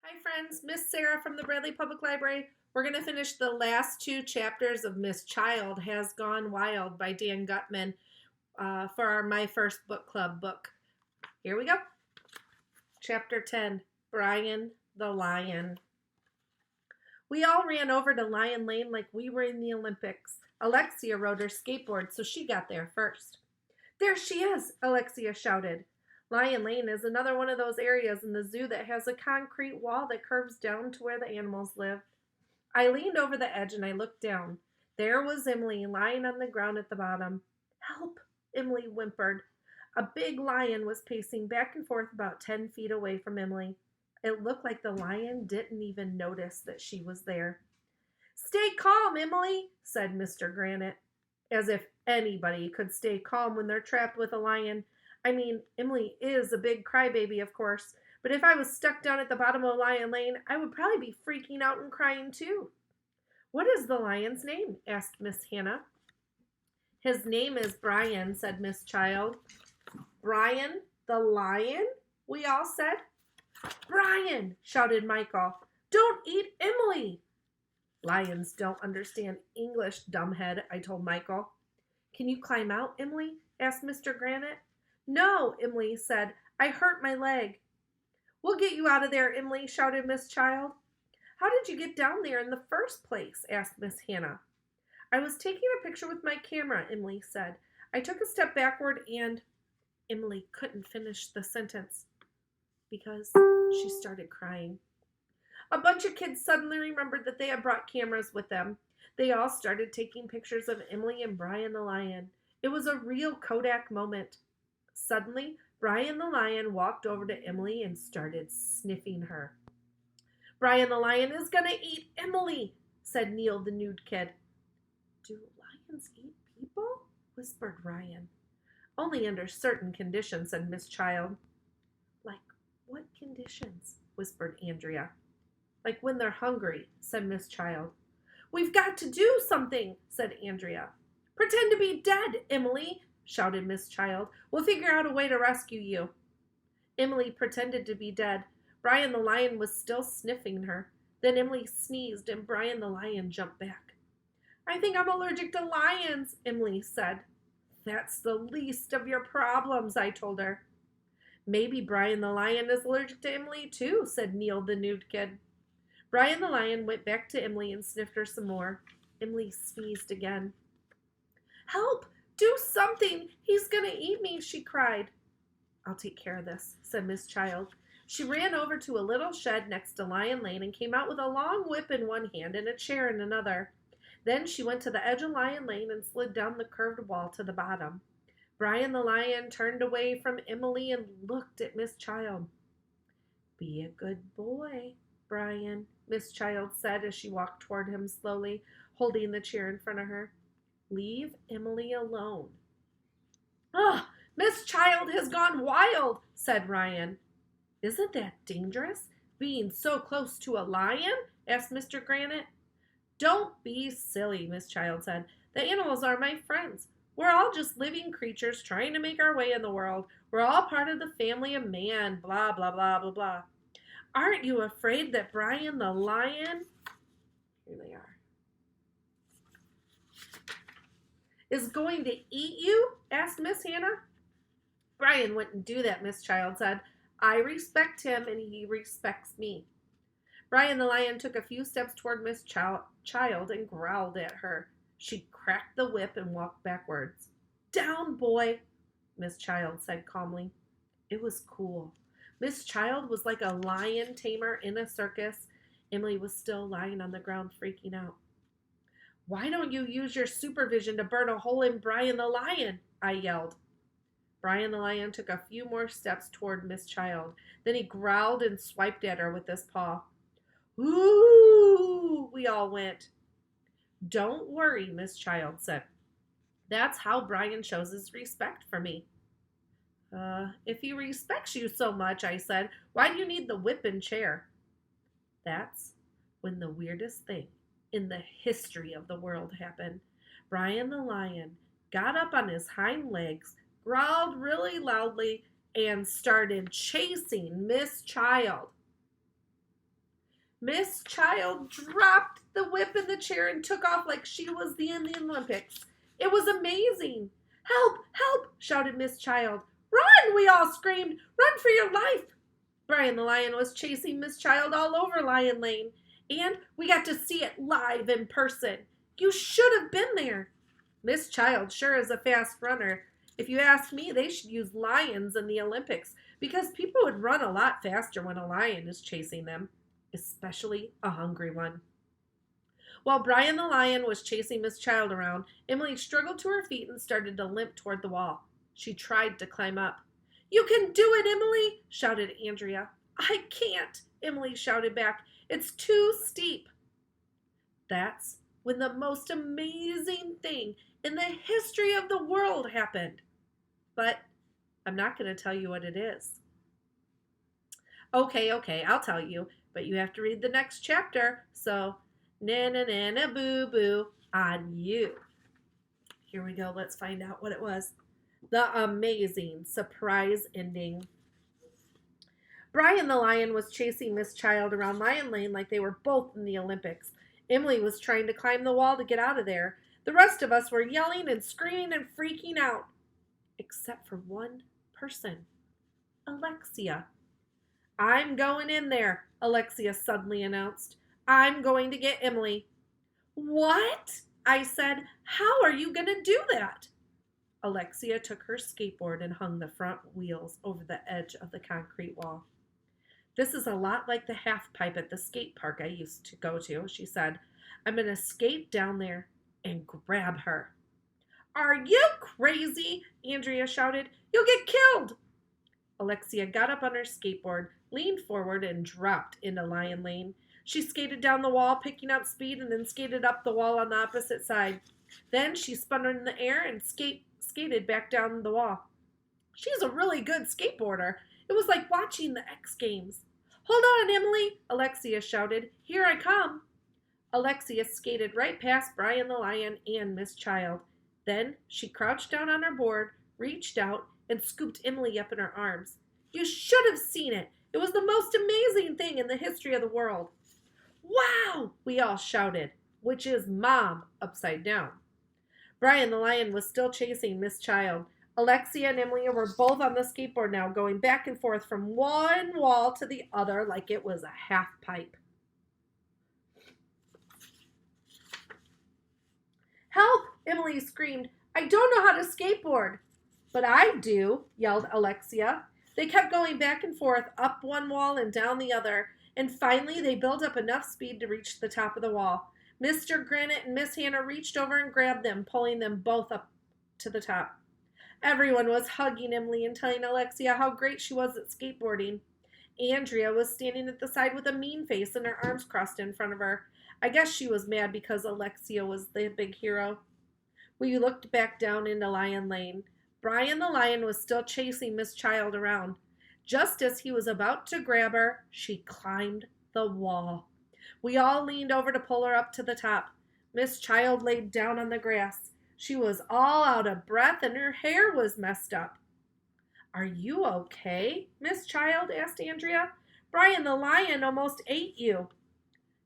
Hi friends, Miss Sarah from the Bradley Public Library. We're going to finish the last two chapters of Miss Child Has Gone Wild by Dan Gutman for our My First Book Club book. Here we go. Chapter 10, Brian the Lion. We all ran over to Lion Lane like we were in the Olympics. Alexia rode her skateboard, so she got there first. There she is, Alexia shouted. Lion Lane is another one of those areas in the zoo that has a concrete wall that curves down to where the animals live. I leaned over the edge and I looked down. There was Emily lying on the ground at the bottom. Help, Emily whimpered. A big lion was pacing back and forth about 10 feet away from Emily. It looked like the lion didn't even notice that she was there. Stay calm, Emily, said Mr. Granite. As if anybody could stay calm when they're trapped with a lion. I mean, Emily is a big crybaby, of course, but if I was stuck down at the bottom of Lion Lane, I would probably be freaking out and crying too. What is the lion's name? Asked Miss Hannah. His name is Brian, said Miss Child. Brian the lion? We all said. Brian, shouted Michael. Don't eat Emily. Lions don't understand English, dumbhead, I told Michael. Can you climb out, Emily? Asked Mr. Granite. No, Emily said. I hurt my leg. We'll get you out of there, Emily, shouted Miss Child. How did you get down there in the first place? Asked Miss Hannah. I was taking a picture with my camera, Emily said. I took a step backward and... Emily couldn't finish the sentence because she started crying. A bunch of kids suddenly remembered that they had brought cameras with them. They all started taking pictures of Emily and Brian the lion. It was a real Kodak moment. Suddenly, Brian the lion walked over to Emily and started sniffing her. Brian the lion is going to eat Emily, said Neil the nude kid. Do lions eat people? Whispered Ryan. Only under certain conditions, said Miss Child. Like what conditions? Whispered Andrea. Like when they're hungry, said Miss Child. We've got to do something, said Andrea. Pretend to be dead, Emily, shouted Miss Child. We'll figure out a way to rescue you. Emily pretended to be dead. Brian the lion was still sniffing her. Then Emily sneezed and Brian the lion jumped back. I think I'm allergic to lions, Emily said. That's the least of your problems, I told her. Maybe Brian the lion is allergic to Emily too, said Neil the nude kid. Brian the lion went back to Emily and sniffed her some more. Emily sneezed again. Help! Do something! He's going to eat me, she cried. I'll take care of this, said Miss Child. She ran over to a little shed next to Lion Lane and came out with a long whip in one hand and a chair in another. Then she went to the edge of Lion Lane and slid down the curved wall to the bottom. Brian the lion turned away from Emily and looked at Miss Child. Be a good boy, Brian, Miss Child said as she walked toward him slowly, holding the chair in front of her. Leave Emily alone. Ugh, Miss Child has gone wild, said Ryan. Isn't that dangerous, being so close to a lion? Asked Mr. Granite. Don't be silly, Miss Child said. The animals are my friends. We're all just living creatures trying to make our way in the world. We're all part of the family of man, blah, blah, blah, blah, blah. Aren't you afraid that Brian the lion, here they are, is going to eat you? Asked Miss Hannah. Brian wouldn't do that, Miss Child said. I respect him and he respects me. Brian the lion took a few steps toward Miss Child and growled at her. She cracked the whip and walked backwards. Down, boy, Miss Child said calmly. It was cool. Miss Child was like a lion tamer in a circus. Emily was still lying on the ground freaking out. Why don't you use your supervision to burn a hole in Brian the lion? I yelled. Brian the lion took a few more steps toward Miss Child. Then he growled and swiped at her with his paw. Ooh, we all went. Don't worry, Miss Child said. That's how Brian shows his respect for me. If he respects you so much, I said, why do you need the whip and chair? That's when the weirdest thing in the history of the world happened. Brian the lion got up on his hind legs, growled really loudly, and started chasing Miss Child. Miss Child dropped the whip in the chair and took off like she was in the Olympics. It was amazing. Help! Help! Shouted Miss Child. Run! We all screamed. Run for your life! Brian the Lion was chasing Miss Child all over Lion Lane, and we got to see it live in person. You should have been there. Miss Child sure is a fast runner. If you ask me, they should use lions in the Olympics because people would run a lot faster when a lion is chasing them, especially a hungry one. While Brian the Lion was chasing Miss Child around, Emily struggled to her feet and started to limp toward the wall. She tried to climb up. You can do it, Emily, shouted Andrea. I can't, Emily shouted back. It's too steep. That's when the most amazing thing in the history of the world happened. But I'm not going to tell you what it is. Okay, I'll tell you, but you have to read the next chapter, so na boo boo on you. Here we go, let's find out what it was. The amazing surprise ending. Brian the Lion was chasing Miss Child around Lion Lane like they were both in the Olympics. Emily was trying to climb the wall to get out of there. The rest of us were yelling and screaming and freaking out. Except for one person, Alexia. I'm going in there, Alexia suddenly announced. I'm going to get Emily. What? I said. How are you going to do that? Alexia took her skateboard and hung the front wheels over the edge of the concrete wall. This is a lot like the half pipe at the skate park I used to go to, she said. I'm going to skate down there and grab her. Are you crazy? Andrea shouted. You'll get killed. Alexia got up on her skateboard, leaned forward, and dropped into Lion Lane. She skated down the wall, picking up speed, and then skated up the wall on the opposite side. Then she spun in the air and skated back down the wall. She's a really good skateboarder. It was like watching the X Games. Hold on, Emily, Alexia shouted. Here I come. Alexia skated right past Brian the Lion and Miss Child. Then she crouched down on her board, reached out, and scooped Emily up in her arms. You should have seen it. It was the most amazing thing in the history of the world. Wow, we all shouted, which is Mom upside down. Brian the Lion was still chasing Miss Child. Alexia and Emily were both on the skateboard now, going back and forth from one wall to the other like it was a half pipe. Help! Emily screamed. I don't know how to skateboard. But I do, yelled Alexia. They kept going back and forth, up one wall and down the other, and finally they built up enough speed to reach the top of the wall. Mr. Granite and Miss Hannah reached over and grabbed them, pulling them both up to the top. Everyone was hugging Emily and telling Alexia how great she was at skateboarding. Andrea was standing at the side with a mean face and her arms crossed in front of her. I guess she was mad because Alexia was the big hero. We looked back down into Lion Lane. Brian the Lion was still chasing Miss Child around. Just as he was about to grab her, she climbed the wall. We all leaned over to pull her up to the top. Miss Child laid down on the grass. She was all out of breath and her hair was messed up. Are you okay, Miss Child? Asked Andrea. Brian the Lion almost ate you.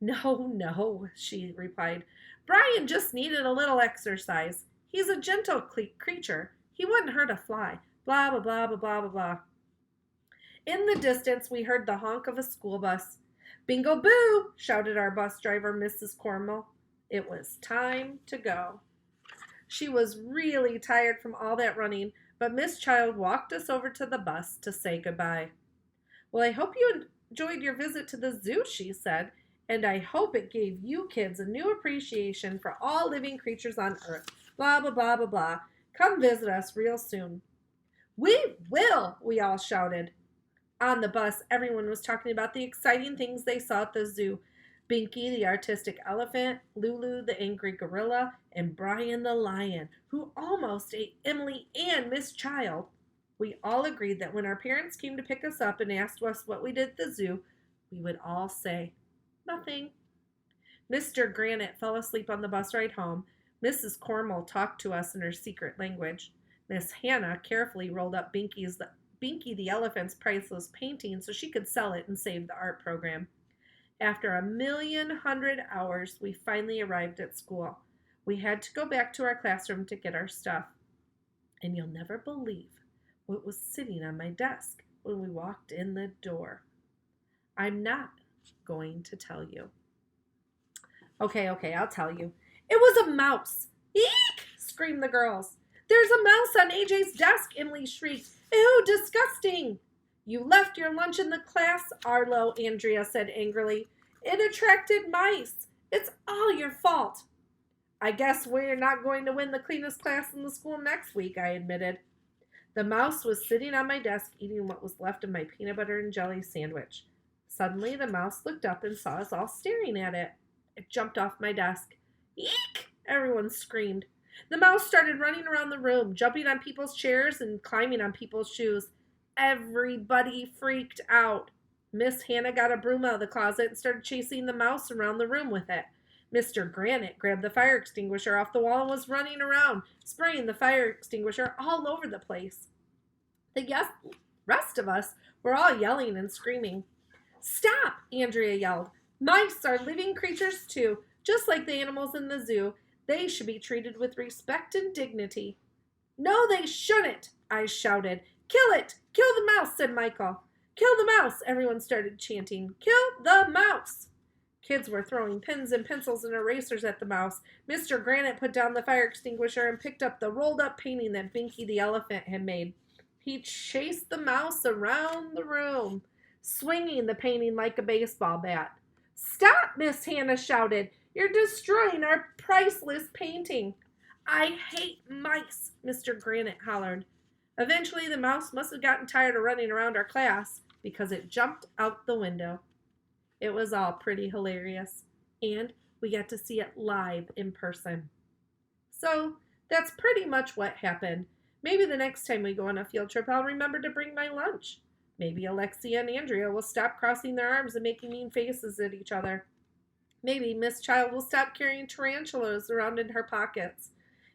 No, she replied. Brian just needed a little exercise. He's a gentle creature. He wouldn't hurt a fly. Blah, blah, blah, blah, blah, blah, blah. In the distance, we heard the honk of a school bus. Bingo boo, shouted our bus driver, Mrs. Cornwell. It was time to go. She was really tired from all that running, but Miss Child walked us over to the bus to say goodbye. Well, I hope you enjoyed your visit to the zoo, she said, and I hope it gave you kids a new appreciation for all living creatures on Earth. Blah, blah, blah, blah, blah. Come visit us real soon. We will, we all shouted. On the bus, everyone was talking about the exciting things they saw at the zoo. Binky, the artistic elephant, Lulu, the angry gorilla, and Brian the lion, who almost ate Emily and Miss Child. We all agreed that when our parents came to pick us up and asked us what we did at the zoo, we would all say, nothing. Mr. Granite fell asleep on the bus ride home. Mrs. Cornwell talked to us in her secret language. Miss Hannah carefully rolled up Binky the elephant's priceless painting so she could sell it and save the art program. After 1,100,000 hours, we finally arrived at school. We had to go back to our classroom to get our stuff. And you'll never believe what was sitting on my desk when we walked in the door. I'm not going to tell you. Okay, I'll tell you. It was a mouse. Eek! Screamed the girls. There's a mouse on AJ's desk, Emily shrieked. Ew, disgusting! You left your lunch in the class, Arlo, Andrea said angrily. It attracted mice. It's all your fault. I guess we're not going to win the cleanest class in the school next week, I admitted. The mouse was sitting on my desk eating what was left of my peanut butter and jelly sandwich. Suddenly, the mouse looked up and saw us all staring at it. It jumped off my desk. Eek! Everyone screamed. The mouse started running around the room, jumping on people's chairs and climbing on people's shoes. Everybody freaked out. Miss Hannah got a broom out of the closet and started chasing the mouse around the room with it. Mr. Granite grabbed the fire extinguisher off the wall and was running around, spraying the fire extinguisher all over the place. The rest of us were all yelling and screaming. Stop, Andrea yelled. Mice are living creatures too, just like the animals in the zoo. They should be treated with respect and dignity. No, they shouldn't, I shouted. Kill it! Kill the mouse, said Michael. Kill the mouse, everyone started chanting. Kill the mouse! Kids were throwing pins and pencils and erasers at the mouse. Mr. Granite put down the fire extinguisher and picked up the rolled-up painting that Binky the elephant had made. He chased the mouse around the room, swinging the painting like a baseball bat. Stop, Miss Hannah shouted. You're destroying our priceless painting. I hate mice, Mr. Granite hollered. Eventually, the mouse must have gotten tired of running around our class because it jumped out the window. It was all pretty hilarious, and we got to see it live in person. So that's pretty much what happened. Maybe the next time we go on a field trip, I'll remember to bring my lunch. Maybe Alexia and Andrea will stop crossing their arms and making mean faces at each other. Maybe Miss Child will stop carrying tarantulas around in her pockets.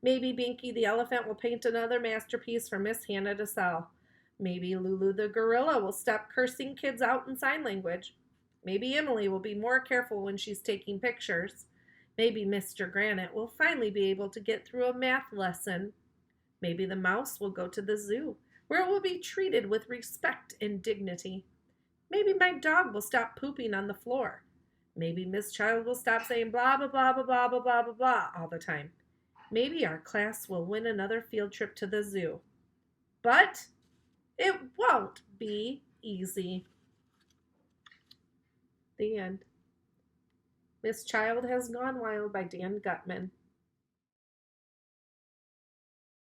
Maybe Binky the elephant will paint another masterpiece for Miss Hannah to sell. Maybe Lulu the gorilla will stop cursing kids out in sign language. Maybe Emily will be more careful when she's taking pictures. Maybe Mr. Granite will finally be able to get through a math lesson. Maybe the mouse will go to the zoo, where it will be treated with respect and dignity. Maybe my dog will stop pooping on the floor. Maybe Miss Child will stop saying blah, blah, blah, blah, blah, blah, blah, blah, blah all the time. Maybe our class will win another field trip to the zoo. But it won't be easy. The end. Miss Child Has Gone Wild by Dan Gutman.